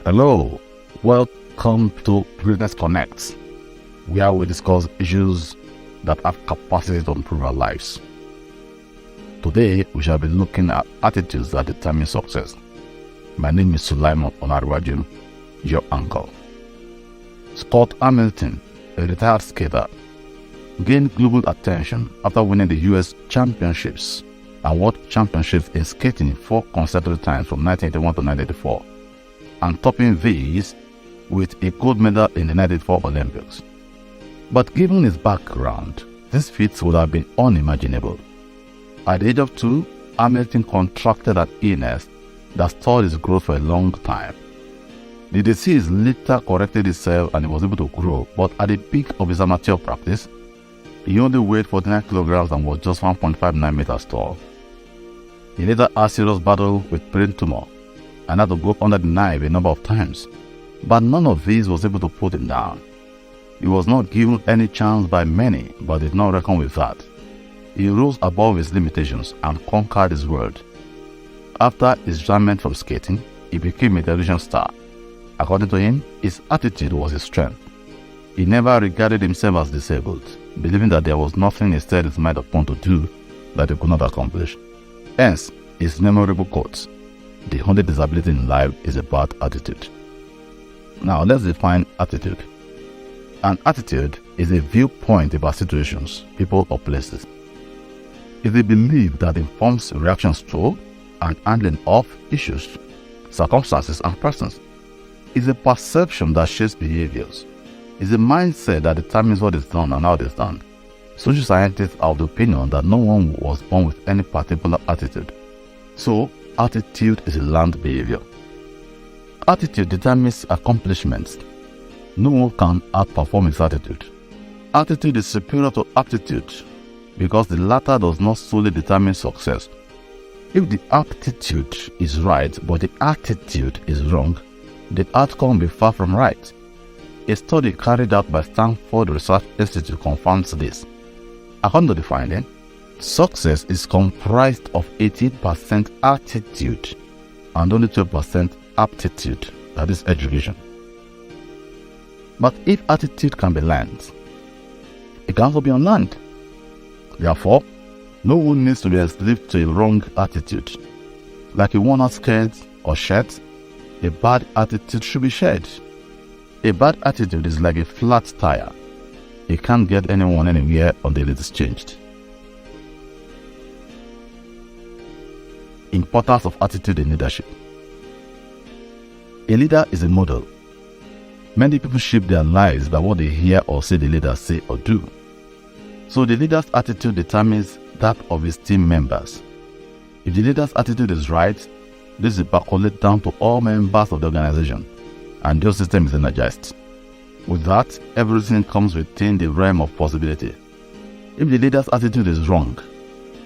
Hello, welcome to Business Connect, where we discuss issues that have capacity to improve our lives. Today, we shall be looking at attitudes that determine success. My name is Sulaiman Onarwaju, your uncle. Scott Hamilton, a retired skater, gained global attention after winning the US Championships and World Championships in skating 4 consecutive times from 1981 to 1984, and topping these with a gold medal in the 1984 Olympics. But given his background, these feats would have been unimaginable. At the age of 2, Hamilton contracted an illness that stalled his growth for a long time. The disease later corrected itself and he was able to grow, but at the peak of his amateur practice, he only weighed 49 kilograms and was just 1.59 meters tall. He later had a serious battle with brain tumor and had to go under the knife a number of times, but none of these was able to put him down. He was not given any chance by many, but did not reckon with that. He rose above his limitations and conquered his world. After his retirement from skating, he became a television star. According to him, his attitude was his strength. He never regarded himself as disabled, believing that there was nothing he set his mind upon to do that he could not accomplish. Hence, his memorable quote, "The only disability in life is a bad attitude." Now, let's define attitude. An attitude is a viewpoint about situations, people, or places. It's a belief that informs reactions to and handling of issues, circumstances, and persons. It's a perception that shapes behaviors. It's a mindset that determines what is done and how it is done. Social scientists are of the opinion that no one was born with any particular attitude. So, attitude is a learned behavior. Attitude determines accomplishments. No one can outperform his attitude. Attitude is superior to aptitude because the latter does not solely determine success. If the aptitude is right but the attitude is wrong, the outcome will be far from right. A study carried out by Stanford Research Institute confirms this. According to the finding, success is comprised of 18% attitude and only 12% aptitude, that is education. But if attitude can be learned, it can also be unlearned. Therefore, no one needs to be enslaved to a wrong attitude. Like a worn-out skirt or shirt, a bad attitude should be shed. A bad attitude is like a flat tire. It can't get anyone anywhere until it is changed. Importance of attitude in leadership. A leader is a model. Many people shape their lives by what they hear or see the leader say or do. So the leader's attitude determines that of his team members. If the leader's attitude is right, this is percolated down to all members of the organization, and your system is energized. With that, everything comes within the realm of possibility. If the leader's attitude is wrong,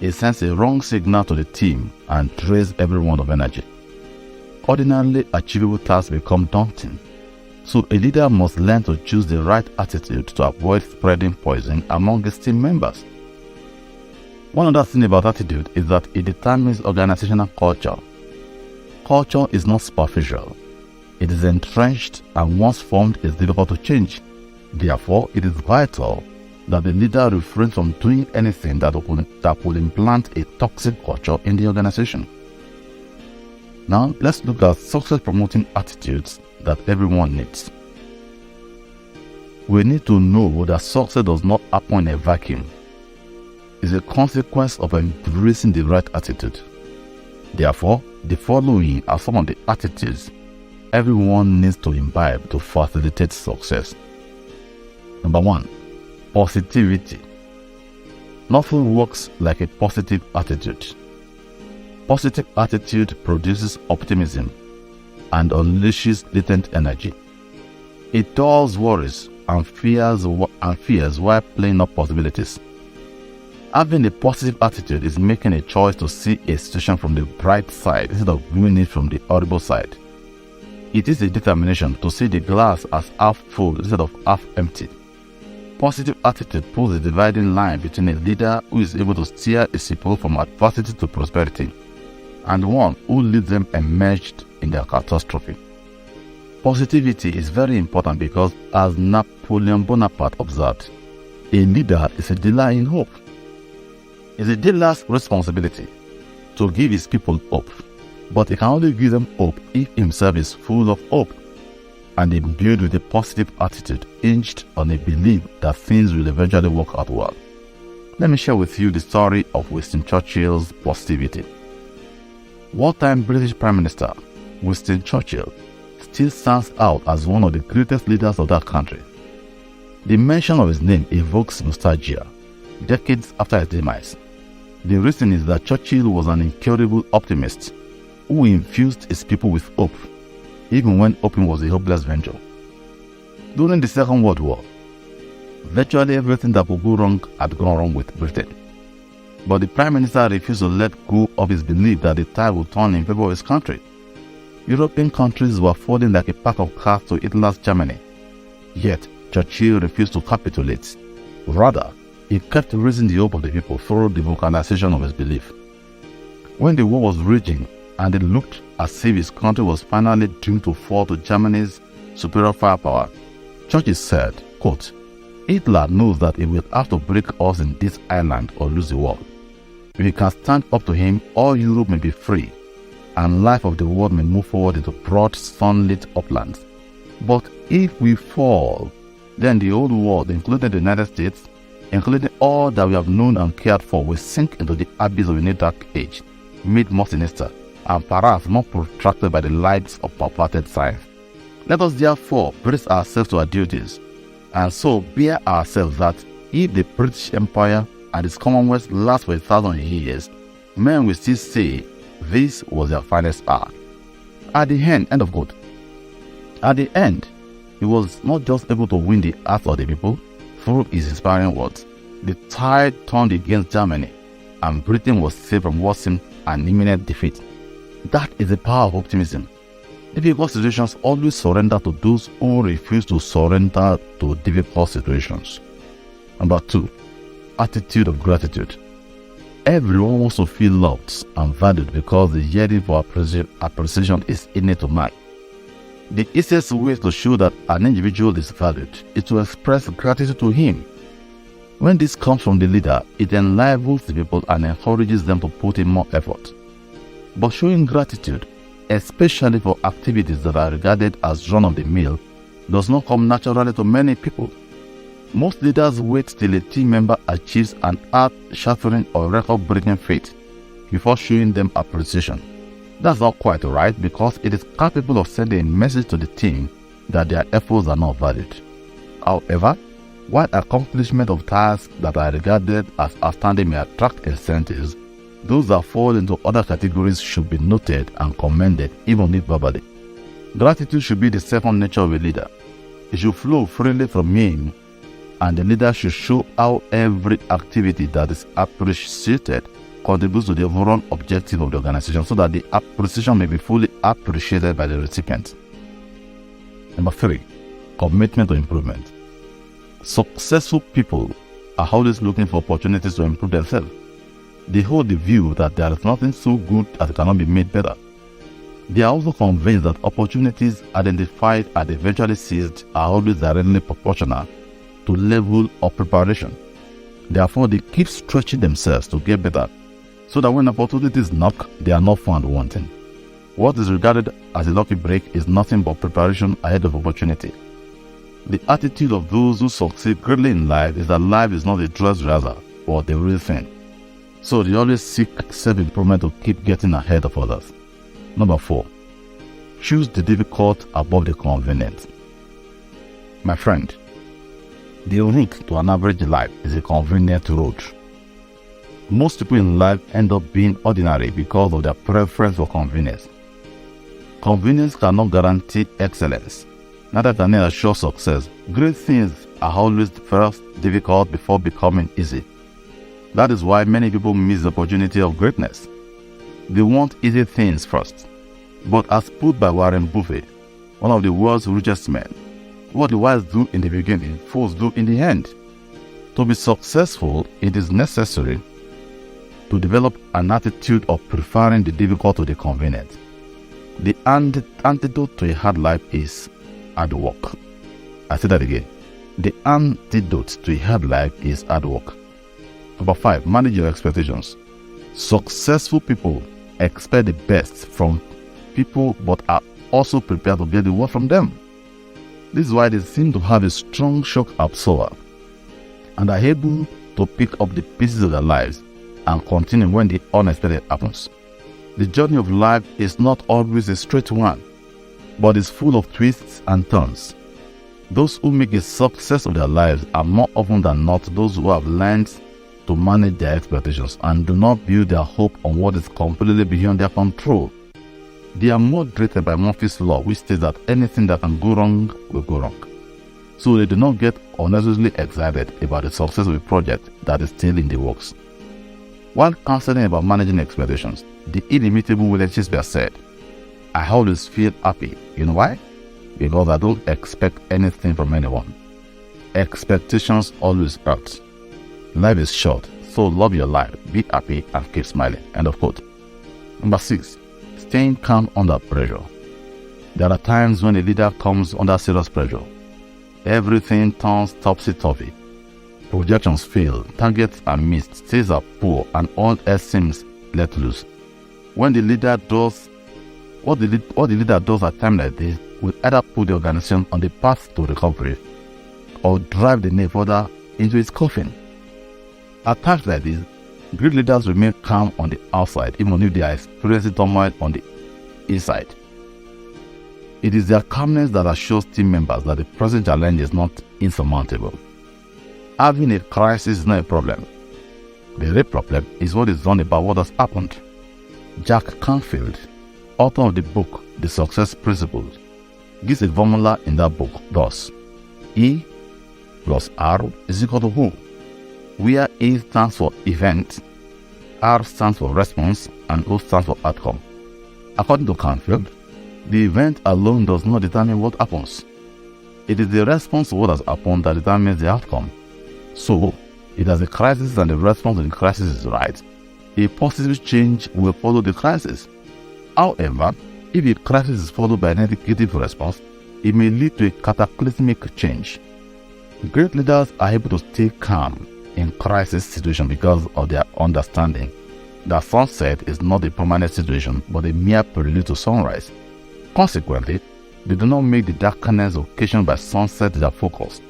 it sends a wrong signal to the team and drains everyone of energy. Ordinarily achievable tasks become daunting. So a leader must learn to choose the right attitude to avoid spreading poison among his team members. One other thing about attitude is that it determines organizational culture. Culture is not superficial. It is entrenched, and once formed is difficult to change. Therefore, it is vital that the leader refrain from doing anything that will implant a toxic culture in the organization. Now, let's look at success-promoting attitudes that everyone needs. We need to know that success does not happen in a vacuum. It's a consequence of embracing the right attitude. Therefore, the following are some of the attitudes everyone needs to imbibe to facilitate success. Number 1, positivity. Nothing works like a positive attitude. Positive attitude produces optimism and unleashes latent energy. It dulls worries and fears while playing up possibilities. Having a positive attitude is making a choice to see a situation from the bright side instead of viewing it from the horrible side. It is a determination to see the glass as half full instead of half empty. Positive attitude pulls a dividing line between a leader who is able to steer his people from adversity to prosperity and one who leads them emerged in their catastrophe. Positivity is very important because, as Napoleon Bonaparte observed, a leader is a dealer in hope. It's a dealer's responsibility to give his people hope, but he can only give them hope if himself is full of hope and imbued with a positive attitude hinged on a belief that things will eventually work out well. Let me share with you the story of Winston Churchill's positivity. Wartime British Prime Minister Winston Churchill still stands out as one of the greatest leaders of that country. The mention of his name evokes nostalgia decades after his demise. The reason is that Churchill was an incurable optimist who infused his people with hope, even when hoping was a hopeless venture. During the Second World War, virtually everything that could go wrong had gone wrong with Britain. But the Prime Minister refused to let go of his belief that the tide would turn in favor of his country. European countries were falling like a pack of cards to Hitler's Germany. Yet, Churchill refused to capitulate. Rather, he kept raising the hope of the people through the vocalization of his belief. When the war was raging and it looked as if his country was finally doomed to fall to Germany's superior firepower, Churchill said, quote, "Hitler knows that he will have to break us in this island or lose the war. If we can stand up to him, all Europe may be free, and life of the world may move forward into broad, sunlit uplands. But if we fall, then the whole world, including the United States, including all that we have known and cared for, will sink into the abyss of a new dark age, made more sinister, and perhaps more protracted by the lives of perverted science. Let us therefore brace ourselves to our duties, and so bear ourselves that if the British Empire and its Commonwealth last for 1,000 years, men will still say this was their finest hour." At the end of quote. At the end, he was not just able to win the hearts of the people through his inspiring words. The tide turned against Germany, and Britain was saved from what seemed an imminent defeat. That is the power of optimism. Difficult situations always surrender to those who refuse to surrender to difficult situations. Number 2, attitude of gratitude. Everyone wants to feel loved and valued because the yearning for appreciation is innate to man. The easiest way to show that an individual is valued is to express gratitude to him. When this comes from the leader, it enlivens the people and encourages them to put in more effort. But showing gratitude, especially for activities that are regarded as run-of-the-mill, does not come naturally to many people. Most leaders wait till a team member achieves an earth-shattering or record-breaking feat before showing them appreciation. That's not quite right because it is capable of sending a message to the team that their efforts are not valued. However, while accomplishment of tasks that are regarded as outstanding may attract incentives, those that fall into other categories should be noted and commended, even if verbally. Gratitude should be the second nature of a leader. It should flow freely from him, and the leader should show how every activity that is appreciated contributes to the overall objective of the organization so that the appreciation may be fully appreciated by the recipient. Number 3, commitment to improvement. Successful people are always looking for opportunities to improve themselves. They hold the view that there is nothing so good that it cannot be made better. They are also convinced that opportunities identified and eventually seized are always directly proportional to level of preparation. Therefore, they keep stretching themselves to get better, so that when opportunities knock, they are not found wanting. What is regarded as a lucky break is nothing but preparation ahead of opportunity. The attitude of those who succeed greatly in life is that life is not a dress rehearsal or the real thing. So they always seek self-improvement to keep getting ahead of others. Number 4, choose the difficult above the convenient. My friend, the route to an average life is a convenient road. Most people in life end up being ordinary because of their preference for convenience. Convenience cannot guarantee excellence, neither can it assure success. Great things are always first difficult before becoming easy. That is why many people miss the opportunity of greatness. They want easy things first. But as put by Warren Buffett, one of the world's richest men, what the wise do in the beginning, fools do in the end. To be successful, it is necessary to develop an attitude of preferring the difficult to the convenient. The antidote to a hard life is hard work. I say that again. The antidote to a hard life is hard work. Number 5, manage your expectations. Successful people expect the best from people but are also prepared to get the worst from them. This is why they seem to have a strong shock absorber and are able to pick up the pieces of their lives and continue when the unexpected happens. The journey of life is not always a straight one, but is full of twists and turns. Those who make a success of their lives are more often than not those who have learned to manage their expectations and do not build their hope on what is completely beyond their control. They are moderated by Murphy's Law, which states that anything that can go wrong will go wrong. So they do not get unnecessarily excited about the success of a project that is still in the works. While counseling about managing expectations, the inimitable William Shakespeare said, "I always feel happy. You know why? Because I don't expect anything from anyone. Expectations always hurt. Life is short, so love your life, be happy, and keep smiling." End of quote. Number 6, staying calm under pressure. There are times when a leader comes under serious pressure. Everything turns topsy-turvy. Projections fail, targets are missed, sales are poor, and all else seems let loose. When the leader does what the leader does at times like this will either put the organization on the path to recovery or drive the nail further into its coffin. At times like this, great leaders remain calm on the outside even if they are experiencing turmoil on the inside. It is their calmness that assures team members that the present challenge is not insurmountable. Having a crisis is not a problem. The real problem is what is done about what has happened. Jack Canfield, author of the book The Success Principles, gives a formula in that book thus: E plus R is equal to O, where E stands for event, R stands for response, and O stands for outcome. According to Canfield, the event alone does not determine what happens. It is the response to what has happened that determines the outcome. So, if there's a crisis and the response to the crisis is right, a positive change will follow the crisis. However, if a crisis is followed by a negative response, it may lead to a cataclysmic change. Great leaders are able to stay calm in crisis situations because of their understanding that sunset is not a permanent situation but a mere prelude to sunrise. Consequently, they do not make the darkness occasioned by sunset their focus,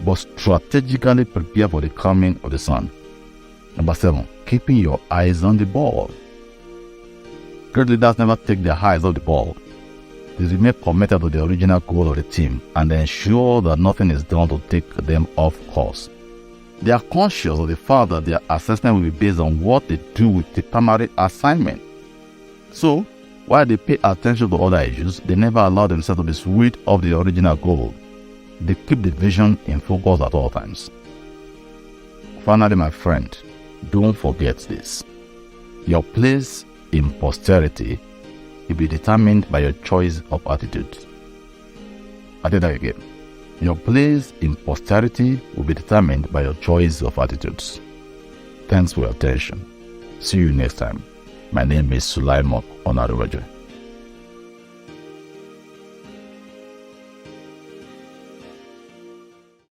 but strategically prepare for the coming of the sun. Number 7, keeping your eyes on the ball. Great leaders never take their eyes off the ball. They remain committed to the original goal of the team and ensure that nothing is done to take them off course. They are conscious of the fact that their assessment will be based on what they do with the primary assignment. So, while they pay attention to other issues, they never allow themselves to be swayed off the original goal. They keep the vision in focus at all times. Finally, my friend, don't forget this. Your place in posterity will be determined by your choice of attitude. I did that again. Your place in posterity will be determined by your choice of attitudes. Thanks for your attention. See you next time. My name is Sulaimon Onaruwaje.